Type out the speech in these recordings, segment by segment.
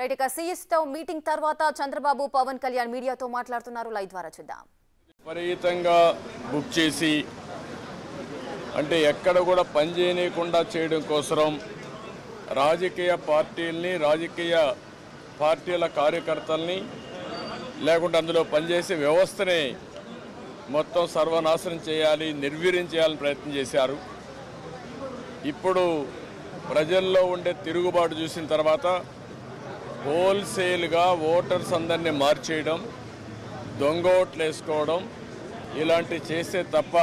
Right ఇక CS తో meeting తర్వాత చంద్రబాబు పవన్ కళ్యాణ్ మీడియాతో మాట్లాడుతున్నారు. లైవ్ ద్వారా చూద్దాం. విపరీతంగా బుక్ చేసి అంటే ఎక్కడ కూడా పని చేయకుండా చేయడం కోసం రాజకీయ పార్టీల్ని రాజకీయ పార్టీల కార్యకర్తల్ని లేకుంటే అందులో పనిచేసే వ్యవస్థనే మొత్తం సర్వనాశనం చేయాలి, నిర్వీర్యం చేయాలని ప్రయత్నం చేశారు. ఇప్పుడు ప్రజల్లో ఉండే తిరుగుబాటు చూసిన తర్వాత హోల్సేల్గా ఓటర్స్ అందరినీ మార్చేయడం, దొంగ ఓట్లు వేసుకోవడం ఇలాంటివి చేస్తే తప్ప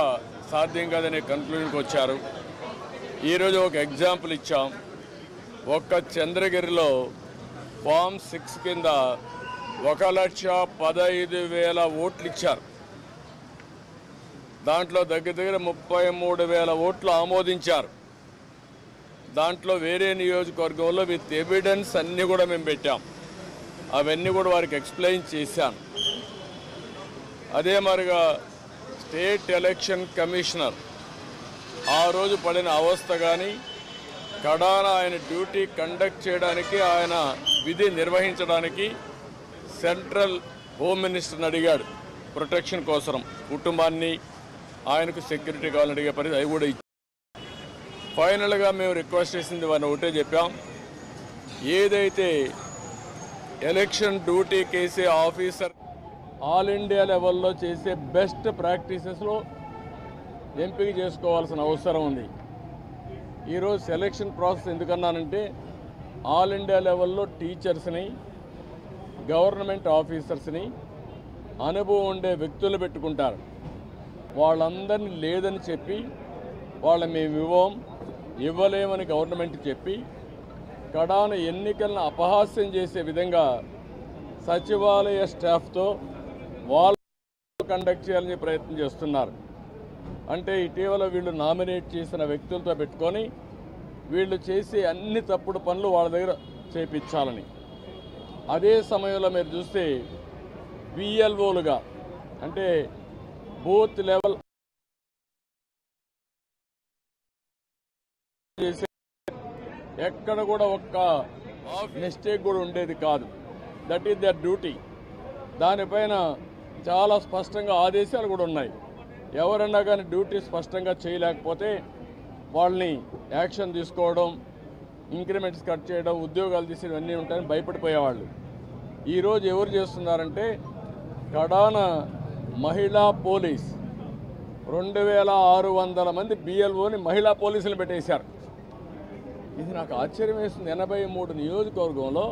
సాధ్యం కాదనే కన్క్లూజన్కి వచ్చారు. ఈరోజు ఒక ఎగ్జాంపుల్ ఇచ్చాం. ఒక్క చంద్రగిరిలో ఫామ్ 6 కింద 1,15,000 ఓట్లు ఇచ్చారు. దాంట్లో దగ్గర 33,000 ఓట్లు ఆమోదించారు. దాంట్లో వేరే నియోజకవర్గంలో విత్ ఎవిడెన్స్ అన్నీ కూడా మేము పెట్టాం. అవన్నీ కూడా వారికి ఎక్స్ప్లెయిన్ చేశాను. అదే మరిగా స్టేట్ ఎలక్షన్ కమిషనర్ ఆ రోజు పడిన అవస్థ కానీ కడాన ఆయన డ్యూటీ కండక్ట్ చేయడానికి, ఆయన విధి నిర్వహించడానికి సెంట్రల్ హోమ్ మినిస్టర్ని అడిగాడు ప్రొటెక్షన్ కోసం. కుటుంబాన్ని ఆయనకు సెక్యూరిటీ కావాలని అడిగే పరిస్థితి అవి కూడా ఇచ్చాం. ఫైనల్గా మేము రిక్వెస్ట్ చేసింది వారిని ఒకటే చెప్పాం, ఏదైతే ఎలక్షన్ డ్యూటీ చేసే ఆఫీసర్ ఆల్ ఇండియా లెవెల్లో చేసే బెస్ట్ ప్రాక్టీసెస్లో ఎంపిక చేసుకోవాల్సిన అవసరం ఉంది. ఈరోజు సెలక్షన్ ప్రాసెస్ ఎందుకన్నానంటే ఆల్ ఇండియా లెవెల్లో టీచర్స్ని, గవర్నమెంట్ ఆఫీసర్స్ని, అనుభవం ఉండే వ్యక్తులు పెట్టుకుంటారు. వాళ్ళందరినీ లేదని చెప్పి వాళ్ళని మేము ఇవ్వలేమని గవర్నమెంట్ చెప్పి కడాన ఎన్నికలను అపహాస్యం చేసే విధంగా సచివాలయ స్టాఫ్తో వాళ్ళు కండక్ట్ చేయాలని ప్రయత్నం చేస్తున్నారు. అంటే ఇటీవల వీళ్ళు నామినేట్ చేసిన వ్యక్తులతో పెట్టుకొని వీళ్ళు చేసే అన్ని తప్పుడు పనులు వాళ్ళ దగ్గర చేపించాలని. అదే సమయంలో మీరు చూస్తే బిఎల్ఓలుగా అంటే బూత్ లెవెల్ చేసే ఎక్కడ కూడా ఒక్క మిస్టేక్ కూడా ఉండేది కాదు. That is their duty. దానిపైన చాలా స్పష్టంగా ఆదేశాలు కూడా ఉన్నాయి. ఎవరన్నా కానీ డ్యూటీ స్పష్టంగా చేయలేకపోతే వాళ్ళని యాక్షన్ తీసుకోవడం, ఇంక్రిమెంట్స్ కట్ చేయడం, ఉద్యోగాలు తీసేవి అన్నీ ఉంటాయని భయపడిపోయేవాళ్ళు. ఈరోజు ఎవరు చేస్తున్నారంటే కడాన మహిళా పోలీస్ 2,600 మంది బిఎల్ఓని మహిళా పోలీసులు పెట్టేశారు. ఇది నాకు ఆశ్చర్యం వేస్తుంది. 83 నియోజకవర్గంలో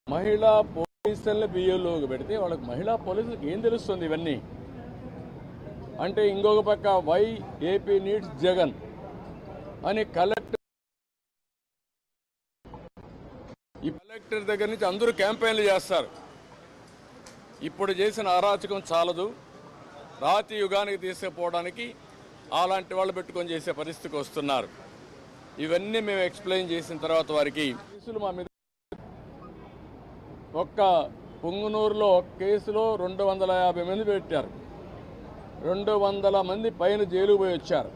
మహిళా పోలీసుల్ని బిఎల్ఓకి పెడితే వాళ్ళకి మహిళా పోలీసులకు ఏం తెలుస్తుంది ఇవన్నీ అంటే? ఇంకొక పక్క వై ఏపీ నీడ్స్ జగన్ అని ఈ కలెక్టర్ దగ్గర నుంచి అందరూ క్యాంపెయిన్లు చేస్తారు. ఇప్పుడు చేసిన అరాచకం చాలదు, రాతి యుగానికి తీసుకుపోవడానికి అలాంటి వాళ్ళు పెట్టుకొని చేసే పరిస్థితికి వస్తున్నారు. ఇవన్నీ మేము ఎక్స్ప్లెయిన్ చేసిన తర్వాత వారికి కేసులు మా మీద ఒక్క పుంగనూరులో ఒక కేసులో 250 మంది పెట్టారు. 200 మంది పైన జైలు పోయి వచ్చారు.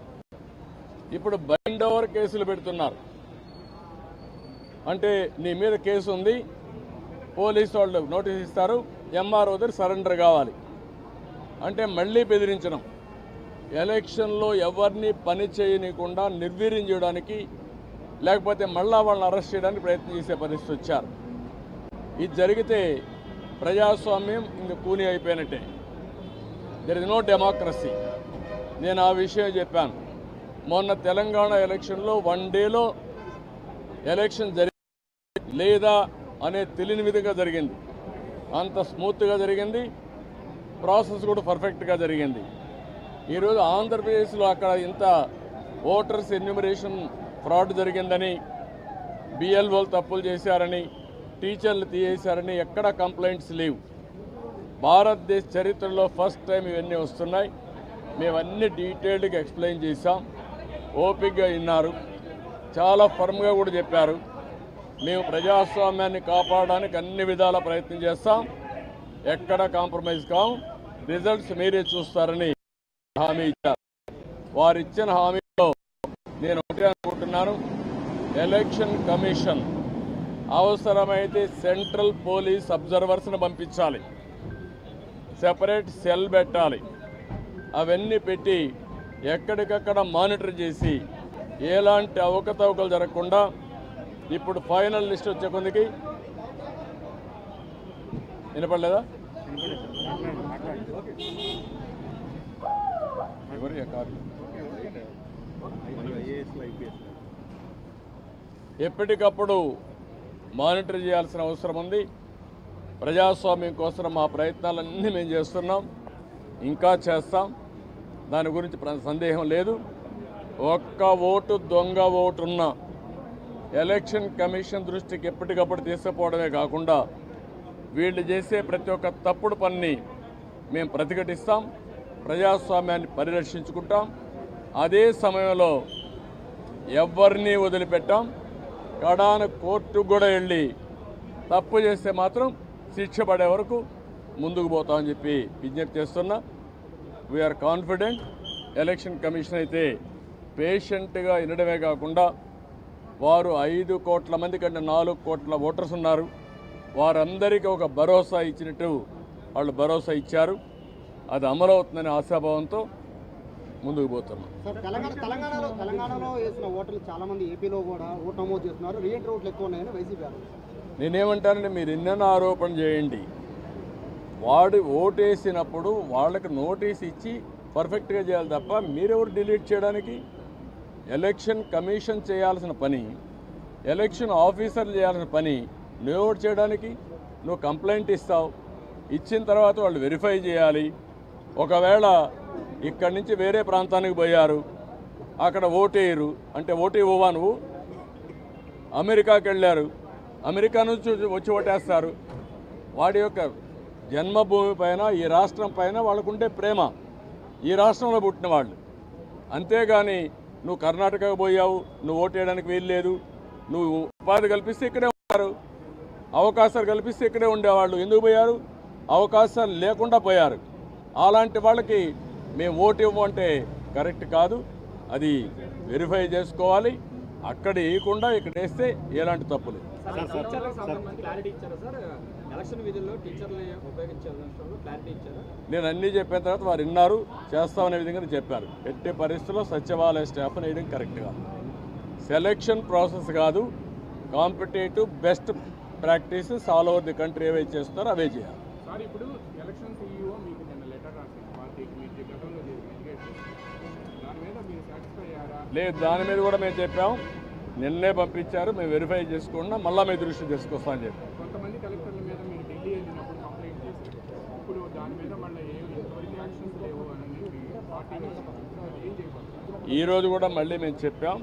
ఇప్పుడు బైండ్ ఓవర్ కేసులు పెడుతున్నారు. అంటే నీ మీద కేసు ఉంది, పోలీసు వాళ్ళు నోటీస్ ఇస్తారు, ఎంఆర్ఓ దగ్గర సరెండర్ కావాలి అంటే మళ్ళీ బెదిరించడం. ఎలక్షన్లో ఎవరిని పని చేయనీయకుండా నిర్వీర్యం చేయడానికి, లేకపోతే మళ్ళా వాళ్ళని అరెస్ట్ చేయడానికి ప్రయత్నం చేసే పరిస్థితి వచ్చారు. ఇది జరిగితే ప్రజాస్వామ్యం ఇంక కూని అయిపోయినట్టే. There is no democracy. నేను ఆ విషయం చెప్పాను. మొన్న తెలంగాణ ఎలక్షన్లో 1 డేలో ఎలక్షన్ జరిగి లేదా అనే తెలియని విధంగా జరిగింది. అంత స్మూత్గా జరిగింది, ప్రాసెస్ కూడా పర్ఫెక్ట్గా జరిగింది. ఈరోజు ఆంధ్రప్రదేశ్లో అక్కడ ఇంత ఓటర్స్ ఎన్యూమరేషన్ ఫ్రాడ్ జరిగిందని, బిఎల్ఓలు తప్పులు చేశారని, టీచర్లు తీసేశారని ఎక్కడ కంప్లైంట్స్ లేవు. భారతదేశ చరిత్రలో ఫస్ట్ టైం ఇవన్నీ వస్తున్నాయి. మేమన్నీ డీటెయిల్డ్గా ఎక్స్ప్లెయిన్ చేశాం. ఓపికగా విన్నారు, చాలా ఫర్మ్గా కూడా చెప్పారు. మేము ప్రజాస్వామ్యాన్ని కాపాడడానికి అన్ని విధాల ప్రయత్నం చేస్తాం, ఎక్కడ కాంప్రమైజ్ కాం, రిజల్ట్స్ మీరే చూస్తారని హామీ ఇచ్చారు. వారు ఇచ్చిన హామీలో నేను ఒకటే అనుకుంటున్నాను, ఎలక్షన్ కమిషన్ అవసరమైతే సెంట్రల్ పోలీస్ అబ్జర్వర్స్ని పంపించాలి, సెపరేట్ సెల్ పెట్టాలి. అవన్నీ పెట్టి ఎక్కడికక్కడ మానిటర్ చేసి ఎలాంటి అవకతవకలు జరగకుండా ఇప్పుడు ఫైనల్ లిస్ట్ వచ్చే కొందికి వినపడలేదా? ఎప్పటికప్పుడు మానిటర్ చేయాల్సిన అవసరం ఉంది. ప్రజాస్వామ్యం కోసం మా ప్రయత్నాలన్నీ మేము చేస్తున్నాం, ఇంకా చేస్తాం, దాని గురించి సందేహం లేదు. ఒక్క ఓటు దొంగ ఓటున్న ఎలక్షన్ కమిషన్ దృష్టికి ఎప్పటికప్పుడు తీసుకుపోవడమే కాకుండా వీళ్ళు చేసే ప్రతి ఒక్క తప్పుడు పనిని మేము ప్రతిఘటిస్తాం, ప్రజాస్వామ్యాన్ని పరిరక్షించుకుంటాం. అదే సమయంలో ఎవరిని వదిలిపెట్టాం. కడాన కోర్టుకు కూడా వెళ్ళి తప్పు చేస్తే మాత్రం శిక్ష పడే వరకు ముందుకు పోతామని చెప్పి విజ్ఞప్తి చేస్తున్నా. We are confident. ఎలక్షన్ కమిషన్ అయితే పేషెంట్గా వినడమే కాకుండా వారు 5 కోట్ల మంది కంటే 4 కోట్ల ఓటర్స్ ఉన్నారు, వారందరికీ ఒక భరోసా ఇచ్చినట్టు వాళ్ళు భరోసా ఇచ్చారు. అది అమలవుతుందనే ఆశాభావంతో ముందుకు పోతున్నాం. సార్, తెలంగాణలో వేసిన ఓటర్లు చాలా మంది ఏపీలో కూడా ఓటు నమోదు చేస్తున్నారు. రీఎంట్రీ ఓట్లు ఎక్కువ ఉన్నాయని వైసీపీ. నేనేమంటానంటే మీరు ఎన్నెన్నో ఆరోపణ చేయండి, వాడు ఓటేసినప్పుడు వాళ్ళకి నోటీస్ ఇచ్చి పర్ఫెక్ట్గా చేయాలి తప్ప మీరెవరు డిలీట్ చేయడానికి? ఎలక్షన్ కమిషన్ చేయాల్సిన పని, ఎలక్షన్ ఆఫీసర్లు చేయాల్సిన పని నువ్వు చేయడానికి. నువ్వు కంప్లైంట్ ఇస్తావు, ఇచ్చిన తర్వాత వాళ్ళు వెరిఫై చేయాలి. ఒకవేళ ఇక్కడి నుంచి వేరే ప్రాంతానికి పోయారు, అక్కడ ఓటేయరు అంటే ఓటు ఇవ్వవా నువ్వు? అమెరికాకి వెళ్ళారు, అమెరికా నుంచి వచ్చి ఓటేస్తారు. వాడి యొక్క జన్మభూమి పైన, ఈ రాష్ట్రం పైన వాళ్ళకుండే ప్రేమ, ఈ రాష్ట్రంలో పుట్టిన వాళ్ళు. అంతేగాని నువ్వు కర్ణాటకకు పోయావు, నువ్వు ఓటేయడానికి వీల్లేదు, నువ్వు ఉపాధి కల్పిస్తే ఇక్కడే ఉన్నారు, అవకాశాలు కల్పిస్తే ఇక్కడే ఉండేవాళ్ళు. ఎందుకు పోయారు? అవకాశాలు లేకుండా పోయారు. అలాంటి వాళ్ళకి మేము ఓటు ఇవ్వమంటే కరెక్ట్ కాదు. అది వెరిఫై చేసుకోవాలి. అక్కడ వేయకుండా ఇక్కడ వేస్తే ఎలాంటి తప్పులు. నేను అన్నీ చెప్పిన తర్వాత వారు విన్నారు, చేస్తామనే విధంగా చెప్పారు. ఎట్టి పరిస్థితుల్లో సచివాలయ స్టాఫ్ని వేయడం కరెక్ట్ కాదు. సెలక్షన్ ప్రాసెస్ కాదు, competitive best practices all over the country ఏవైతే చేస్తున్నారో అవే చేయాలి. లేదు, దాని మీద కూడా మేము చెప్పాం, నిన్నే పంపించారు, మేము వెరిఫై చేసుకున్నా మళ్ళీ మీ దృష్టి తీసుకొస్తామని చెప్పి. కొంతమంది కలెక్టర్ల మీద మీరు ఢిల్లీ వెళ్ళినప్పుడు కంప్లైంట్ చేశారు. ఇప్పుడు దాని మీద మళ్ళీ ఎంతవరకు యాక్షన్స్ లేవు అని పార్టీ ఏం చేయబోతున్నారు? ఈరోజు కూడా మళ్ళీ మేము చెప్పాం,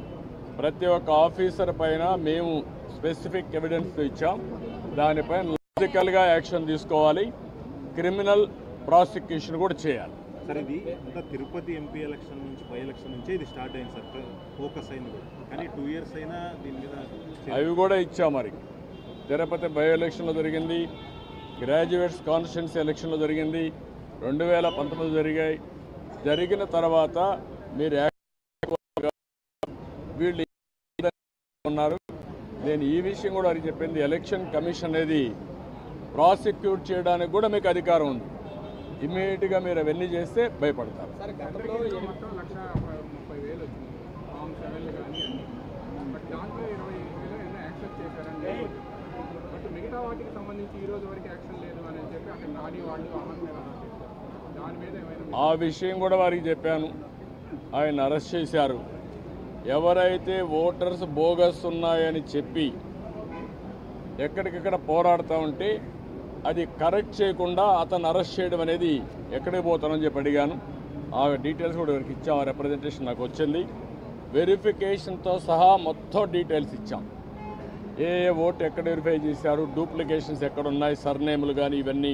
ప్రతి ఒక్క ఆఫీసర్ పైన మేము స్పెసిఫిక్ ఎవిడెన్స్ ఇచ్చాం. దానిపైన లాజికల్గా యాక్షన్ తీసుకోవాలి, క్రిమినల్ ప్రాసిక్యూషన్ కూడా చేయాలి. సార్, ఇది అంతా తిరుపతి ఎంపీ ఎలక్షన్ నుంచి, బై ఎలక్షన్ నుంచే ఇది స్టార్ట్ అయింది సార్, ఫోకస్ అయింది కూడా. కానీ 2 years అయినా దీని మీద అవి కూడా ఇచ్చాం. మరి తిరుపతి బై ఎలక్షన్లో జరిగింది, గ్రాడ్యుయేట్స్ కాన్స్టిట్యున్సీ ఎలక్షన్లో జరిగింది, 2019 జరిగాయి. జరిగిన తర్వాత మీరు వీళ్ళు ఉన్నారు. నేను ఈ విషయం కూడా అది చెప్పింది, ఎలక్షన్ కమిషన్ అనేది ప్రాసిక్యూట్ చేయడానికి కూడా మీకు అధికారం ఉంది. ఇమ్మీడియట్గా మీరు అవన్నీ చేస్తే భయపడతారు. మొత్తం 1,30,000 వచ్చింది ఫామ్ 7 కానీ అన్ని. బట్ దాంట్లో 25,000 యాక్సెప్ట్ చేశారండి. బట్ మిగతా వాటికి సంబంధించి ఈ రోజు వరకు యాక్షన్ లేదు అని చెప్పి అక్కడ నాని వాళ్ళు అమలు మీద దాని మీద ఏమైనా ఆ విషయం కూడా వారికి చెప్పాను. ఆయన అరెస్ట్ చేశారు. ఎవరైతే ఓటర్స్ బోగస్ ఉన్నాయని చెప్పి ఎక్కడికక్కడ పోరాడుతూ ఉంటే అది కరెక్ట్ చేయకుండా అతను అరెస్ట్ చేయడం అనేది ఎక్కడికి పోతానని చెప్పి అడిగాను. ఆ డీటెయిల్స్ కూడా ఎవరికి ఇచ్చాం. ఆ రిప్రజెంటేషన్ నాకు వచ్చింది. వెరిఫికేషన్తో సహా మొత్తం డీటెయిల్స్ ఇచ్చాం. ఏ ఓటు ఎక్కడ వెరిఫై చేశారు, డూప్లికేషన్స్ ఎక్కడున్నాయి, సర్నేములు కానీ ఇవన్నీ,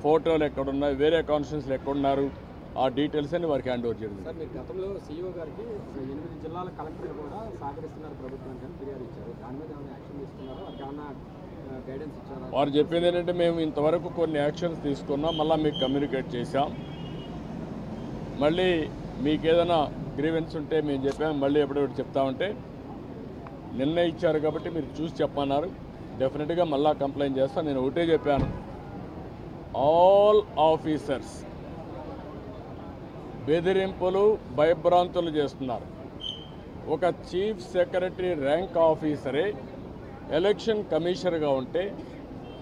ఫోటోలు ఎక్కడున్నాయి, వేరే కాన్స్టిట్యున్సీలు ఎక్కడున్నారు, ఆ డీటెయిల్స్ అని వారికి హ్యాండ్ ఓవర్ చేయడం. సార్, మీరు గతంలో సీఈఓ గారికి 8 జిల్లాల కలెక్టర్లు కూడా సహకరిస్తున్నారు ప్రభుత్వానికి అని ఫిర్యాదు ఇచ్చారు. దాని మీద ఏమైనా యాక్షన్ తీసుకున్నారో, అది ఏమైనా గైడెన్స్ ఇచ్చారా? వారు చెప్పింది ఏంటంటే మేము ఇంతవరకు కొన్ని యాక్షన్స్ తీసుకున్నాం, మళ్ళీ మీకు కమ్యూనికేట్ చేశాం. మళ్ళీ మీకు ఏదైనా గ్రీవెన్స్ ఉంటే మేము చెప్పాము, మళ్ళీ ఎప్పుడెప్పుడు చెప్తామంటే నిన్న ఇచ్చారు కాబట్టి మీరు చూసి చెప్పన్నారు. డెఫినెట్గా మళ్ళా కంప్లైంట్ చేస్తాను. నేను ఒకటే చెప్పాను, ఆల్ ఆఫీసర్స్ బెదిరింపులు భయభ్రాంతులు చేస్తున్నారు. ఒక చీఫ్ సెక్రటరీ ర్యాంక్ ఆఫీసరే ఎలక్షన్ కమిషనర్గా ఉంటే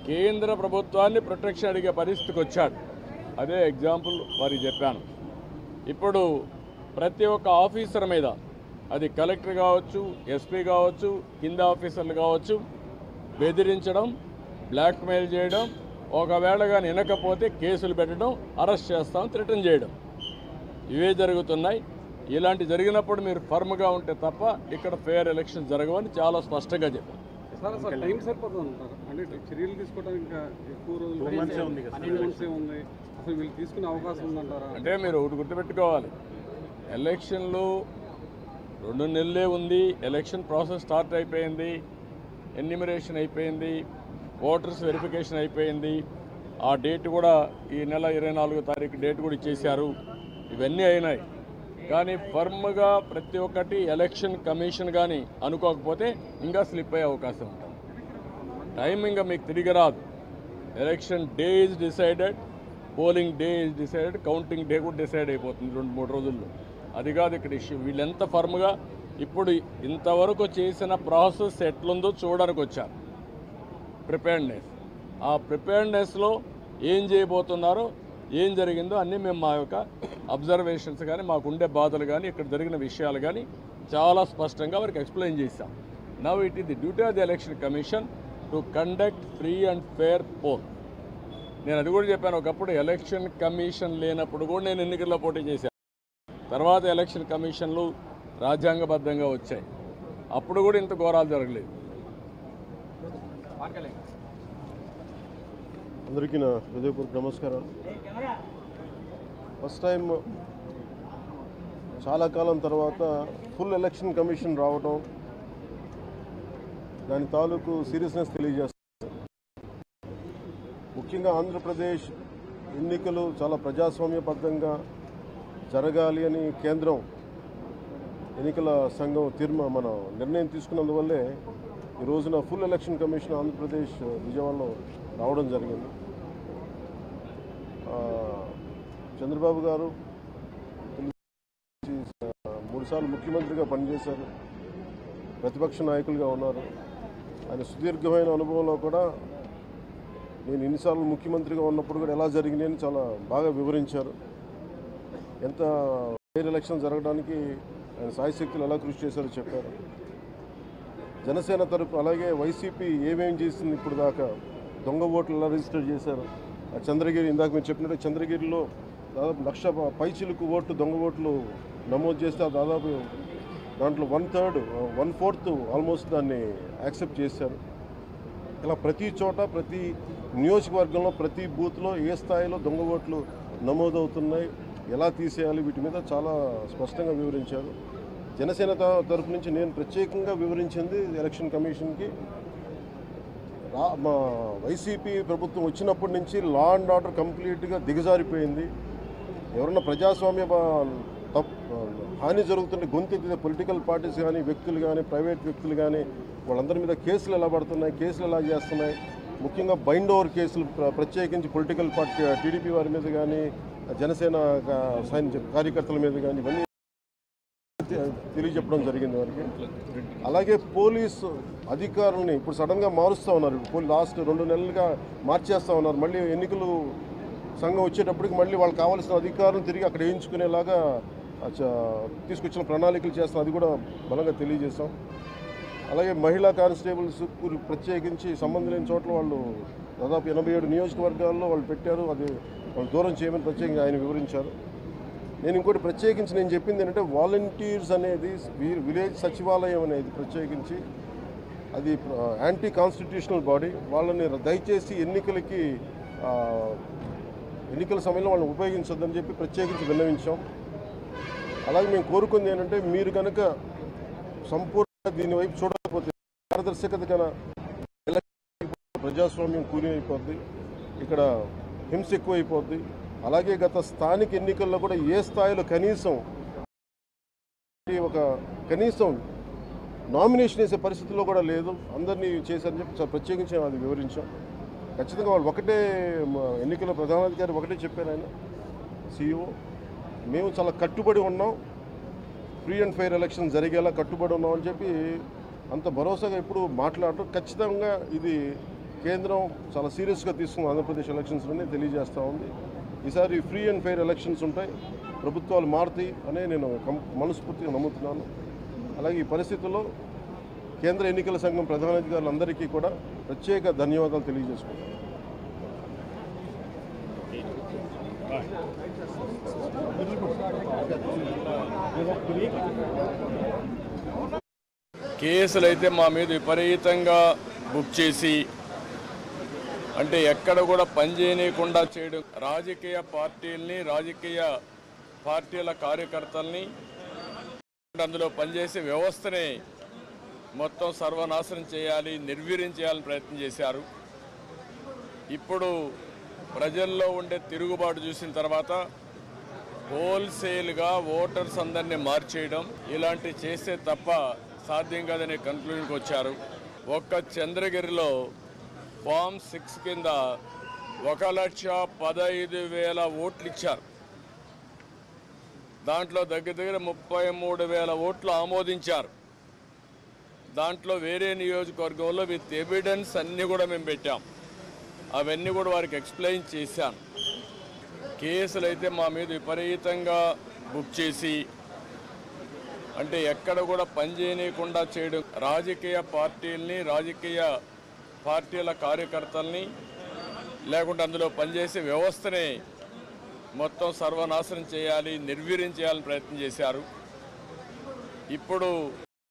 కేంద్ర ప్రభుత్వాన్ని ప్రొటెక్షన్ అడిగే పరిస్థితికి వచ్చాడు. అదే ఎగ్జాంపుల్ వారికి చెప్పాను. ఇప్పుడు ప్రతి ఒక్క ఆఫీసర్ మీద, అది కలెక్టర్ కావచ్చు, ఎస్పీ కావచ్చు, కింద ఆఫీసర్లు కావచ్చు, బెదిరించడం, బ్లాక్మెయిల్ చేయడం, ఒకవేళ కానీ వినకపోతే కేసులు పెట్టడం, అరెస్ట్ చేస్తాం, థ్రెటన్ చేయడం, ఇవే జరుగుతున్నాయి. ఇలాంటి జరిగినప్పుడు మీరు ఫర్మ్గా ఉంటే తప్ప ఇక్కడ ఫెయిర్ ఎలక్షన్ జరగవని చాలా స్పష్టంగా చెప్పారు. సార్ టైం సరిపోతుంది అంటారు, అంటే చర్యలు తీసుకోవడానికి ఇంకా ఎక్కువ రోజులు ఉంది, అసలు వీళ్ళు తీసుకునే అవకాశం ఉందంటారా? అంటే మీరు ఒకటి గుర్తుపెట్టుకోవాలి, ఎలక్షన్లు 2 నెలలే ఉంది. ఎలక్షన్ ప్రాసెస్ స్టార్ట్ అయిపోయింది, ఎన్యూమరేషన్ అయిపోయింది, ఓటర్స్ వెరిఫికేషన్ అయిపోయింది. ఆ డేట్ కూడా ఈ నెల 24వ తారీఖు డేట్ కూడా ఇచ్చేశారు. ఇవన్నీ అయినాయి. కానీ ఫర్మ్గా ప్రతి ఒక్కటి ఎలక్షన్ కమిషన్ కానీ అనుకోకపోతే ఇంకా స్లిప్ అయ్యే అవకాశం ఉంటుంది. టైం ఇంకా మీకు తిరిగి రాదు. Election day is decided, polling day is decided, counting day కూడా డిసైడ్ అయిపోతుంది 2-3 రోజుల్లో. అది కాదు ఇక్కడ ఇష్యూ. వీళ్ళెంత ఫర్మ్గా ఇప్పుడు ఇంతవరకు చేసిన ప్రాసెస్ ఎట్లుందో చూడడానికి వచ్చారు. ప్రిపేర్డ్నెస్, ఆ ప్రిపేర్డ్నెస్లో ఏం చేయబోతున్నారో, ఏం జరిగిందో అన్నీ మేము మా యొక్క అబ్జర్వేషన్స్ కానీ, మాకుండే బాధలు కానీ, ఇక్కడ జరిగిన విషయాలు కానీ చాలా స్పష్టంగా వారికి ఎక్స్ప్లెయిన్ చేశాం. Now it is the duty of the election commission to conduct free and fair pole. నేను అది కూడా చెప్పాను, ఒకప్పుడు ఎలక్షన్ కమిషన్ లేనప్పుడు కూడా నేను ఎన్నికల్లో పోటీ చేశాను. తర్వాత ఎలక్షన్ కమిషన్లు రాజ్యాంగబద్ధంగా వచ్చాయి. అప్పుడు కూడా ఇంత ఘోరాలు జరగలేదు. అందరికీ నా హృదయపూర్వక నమస్కారాలు. ఫస్ట్ టైం చాలా కాలం తర్వాత ఫుల్ ఎలక్షన్ కమిషన్ రావడం, దాని తాలూకు సీరియస్నెస్ తెలియజేస్తుంది. ముఖ్యంగా ఆంధ్రప్రదేశ్ ఎన్నికలు చాలా ప్రజాస్వామ్యబద్ధంగా జరగాలి అని కేంద్రం ఎన్నికల సంఘం మన నిర్ణయం తీసుకున్నందువల్లే ఈ రోజున ఫుల్ ఎలక్షన్ కమిషన్ ఆంధ్రప్రదేశ్ విజయవాడలో రావడం జరిగింది. చంద్రబాబు గారు 3 సార్లు ముఖ్యమంత్రిగా పనిచేశారు, ప్రతిపక్ష నాయకులుగా ఉన్నారు. ఆయన సుదీర్ఘమైన అనుభవంలో కూడా నేను ఎన్నిసార్లు ముఖ్యమంత్రిగా ఉన్నప్పుడు కూడా ఎలా జరిగినాయని చాలా బాగా వివరించారు. ఎంత ఫెయిర్ ఎలక్షన్ జరగడానికి ఆయన సాయశక్తులు ఎలా కృషి చేశారో చెప్పారు. జనసేన తరపు అలాగే వైసీపీ ఏమేం చేసింది ఇప్పుడు దాకా, దొంగ ఓట్లు ఎలా రిజిస్టర్ చేశారు, చంద్రగిరి ఇందాక మీరు చెప్పినట్టు చంద్రగిరిలో దాదాపు 1,00,000 పైచిలుకు ఓట్లు దొంగ ఓట్లు నమోదు చేస్తే దాదాపు దాంట్లో 1/4 ఆల్మోస్ట్ దాన్ని యాక్సెప్ట్ చేశారు. ఇలా ప్రతి చోట, ప్రతి నియోజకవర్గంలో, ప్రతి బూత్లో ఏ స్థాయిలో దొంగ ఓట్లు నమోదవుతున్నాయి, ఎలా తీసేయాలి, వీటి మీద చాలా స్పష్టంగా వివరించారు. జనసేన తరఫు నుంచి నేను ప్రత్యేకంగా వివరించింది ఎలక్షన్ కమిషన్కి, మా వైసీపీ ప్రభుత్వం వచ్చినప్పటి నుంచి లా అండ్ ఆర్డర్ కంప్లీట్గా దిగజారిపోయింది. ఎవరన్నా ప్రజాస్వామ్య హాని జరుగుతుంటే గొంతెత్తితే పొలిటికల్ పార్టీస్ కానీ, వ్యక్తులు కానీ, ప్రైవేట్ వ్యక్తులు కానీ వాళ్ళందరి మీద కేసులు ఎలా పడుతున్నాయి, కేసులు ఎలా చేస్తున్నాయి, ముఖ్యంగా బైండ్ ఓవర్ కేసులు ప్రత్యేకించి పొలిటికల్ పార్టీ టీడీపీ వారి మీద కానీ, జనసేన కార్యకర్తల మీద కానీ ఇవన్నీ తెలియజెప్పడం జరిగింది వారికి. అలాగే పోలీసు అధికారులని ఇప్పుడు సడన్గా మారుస్తూ ఉన్నారు. లాస్ట్ 2 నెలలుగా మార్చేస్తూ ఉన్నారు. మళ్ళీ ఎన్నికలు సంఘం వచ్చేటప్పటికి మళ్ళీ వాళ్ళకి కావాల్సిన అధికారులను తిరిగి అక్కడ వేయించుకునేలాగా తీసుకొచ్చిన ప్రణాళికలు చేస్తాం. అది కూడా బలంగా తెలియజేస్తాం. అలాగే మహిళా కానిస్టేబుల్స్ ప్రత్యేకించి సంబంధం లేని చోట్ల వాళ్ళు దాదాపు 87 నియోజకవర్గాల్లో వాళ్ళు పెట్టారు. అది వాళ్ళు దూరం చేయమని ప్రత్యేకంగా ఆయన వివరించారు. నేను ఇంకోటి ప్రత్యేకించి నేను చెప్పింది ఏంటంటే వాలంటీర్స్ అనేది విలేజ్ సచివాలయం అనేది ప్రత్యేకించి అది యాంటీ కాన్స్టిట్యూషనల్ బాడీ. వాళ్ళని దయచేసి ఎన్నికల సమయంలో వాళ్ళని ఉపయోగించొద్దని చెప్పి ప్రత్యేకించి విన్నవించాం. అలాగే మేము కోరుకుంది ఏంటంటే మీరు కనుక సంపూర్ణంగా దీని వైపు చూడకపోతే పారదర్శకత కన్నా ప్రజాస్వామ్యం కూలి అయిపోద్ది, ఇక్కడ హింస ఎక్కువైపోద్ది. అలాగే గత స్థానిక ఎన్నికల్లో కూడా ఏ స్థాయిలో కనీసం నామినేషన్ వేసే పరిస్థితిలో కూడా లేదు, అందరినీ చేశారని చెప్పి చాలా ప్రత్యేకించి అది వివరించాం. ఖచ్చితంగా వాళ్ళు ఒకటే ఎన్నికల ప్రధానాధికారి ఒకటే చెప్పారు ఆయన CEO, మేము చాలా కట్టుబడి ఉన్నాం, ఫ్రీ అండ్ ఫెయిర్ ఎలక్షన్ జరిగేలా కట్టుబడి ఉన్నాం అని చెప్పి అంత భరోసాగా ఎప్పుడు మాట్లాడటం. ఖచ్చితంగా ఇది కేంద్రం చాలా సీరియస్గా తీసుకున్న ఆంధ్రప్రదేశ్ ఎలక్షన్స్లోనే తెలియజేస్తూ ఉంది. ఈసారి ఫ్రీ అండ్ ఫెయిర్ ఎలక్షన్స్ ఉంటాయి, ప్రభుత్వాలు మారుతాయి అనే నేను మనస్ఫూర్తిగా నమ్ముతున్నాను. అలాగే ఈ పరిస్థితుల్లో కేంద్ర ఎన్నికల సంఘం ప్రధానాధికారులందరికీ కూడా ప్రత్యేక ధన్యవాదాలు తెలియజేసుకుంటాను. కేసులు అయితే మా మీద విపరీతంగా బుక్ చేసి, అంటే ఎక్కడ కూడా పనిచేయకుండా చేయడం, రాజకీయ పార్టీలని, రాజకీయ పార్టీల కార్యకర్తల్ని, అందులో పనిచేసే వ్యవస్థని మొత్తం సర్వనాశనం చేయాలి, నిర్వీర్యం చేయాలని ప్రయత్నం చేశారు. ఇప్పుడు ప్రజల్లో ఉండే తిరుగుబాటు చూసిన తర్వాత హోల్సేల్గా ఓటర్స్ అందరినీ మార్చేయడం ఇలాంటివి చేస్తే తప్ప సాధ్యం కాదనే కన్క్లూజన్కి వచ్చారు. ఒక్క చంద్రగిరిలో ఫామ్ 6 కింద 1,15,000 ఓట్లు ఇచ్చారు. దాంట్లో దగ్గర 33,000 ఓట్లు ఆమోదించారు. దాంట్లో వేరే నియోజకవర్గంలో విత్ ఎవిడెన్స్ అన్నీ కూడా మేము పెట్టాం. అవన్నీ కూడా వారికి ఎక్స్ప్లెయిన్ చేశాను. కేసులు అయితే మా మీద విపరీతంగా బుక్ చేసి, అంటే ఎక్కడ కూడా పనిచేయకుండా చేయడం, రాజకీయ పార్టీలని, రాజకీయ పార్టీల కార్యకర్తల్ని, లేకుంటే అందులో పనిచేసే వ్యవస్థని మొత్తం సర్వనాశనం చేయాలి, నిర్వీర్యం చేయాలని ప్రయత్నం చేశారు. ఇప్పుడు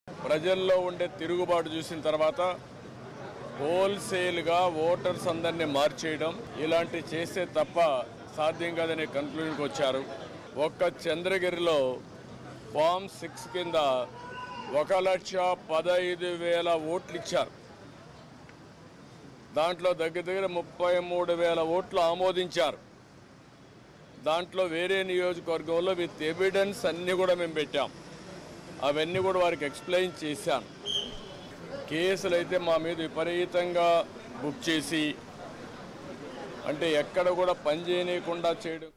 ప్రజల్లో ఉండే తిరుగుబాటు చూసిన తర్వాత హోల్సేల్గా ఓటర్స్ అందరినీ మార్చేయడం ఇలాంటివి చేస్తే తప్ప సాధ్యం కాదనే కన్క్లూజన్కి వచ్చారు. ఒక్క చంద్రగిరిలో ఫామ్ 6 కింద 1,15,000 ఓట్లు ఇచ్చారు. దాంట్లో దగ్గర 33,000 ఓట్లు ఆమోదించారు. దాంట్లో వేరే నియోజకవర్గంలో విత్ ఎవిడెన్స్ అన్నీ కూడా మేము పెట్టాం. అవన్నీ కూడా వారికి ఎక్స్ప్లెయిన్ చేశాను. కేసులు అయితే మా మీద విపరీతంగా బుక్ చేసి, అంటే ఎక్కడ కూడా పనిచేయకుండా చేయడం.